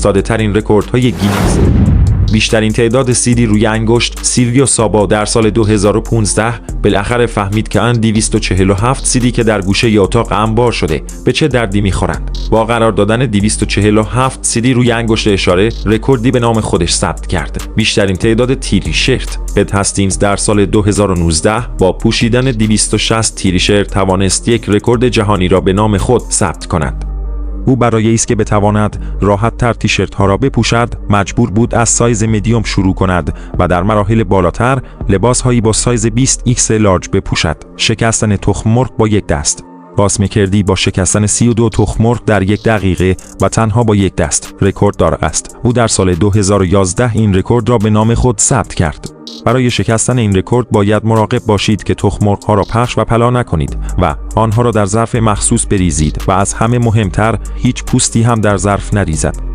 ساده ترین رکوردهای گینز. بیشترین تعداد سیدی روی انگشت. سیلویو سابا در سال 2015 بالاخره فهمید که آن 247 سیدی که در گوشه اتاق انبار شده به چه دردی میخورند. با قرار دادن 247 سیدی روی انگشت اشاره، رکوردی به نام خودش ثبت کرد. بیشترین تعداد تیریشرت. اد هاستینگز در سال 2019 با پوشیدن 260 تیریشرت توانست یک رکورد جهانی را به نام خود ثبت کند. او برای ایست که بتواند راحت تر تیشرت ها را بپوشد مجبور بود از سایز مدیوم شروع کند و در مراحل بالاتر لباس هایی با سایز 20X لارج بپوشد. شکستن تخم مرغ با یک دست. باسمکردی با شکستن 32 تخم مرغ در یک دقیقه و تنها با یک دست رکورددار است. او در سال 2011 این رکورد را به نام خود ثبت کرد. برای شکستن این رکورد باید مراقب باشید که تخم مرغ ها را پخش و پلا نکنید و آنها را در ظرف مخصوص بریزید و از همه مهمتر هیچ پوستی هم در ظرف نریزد.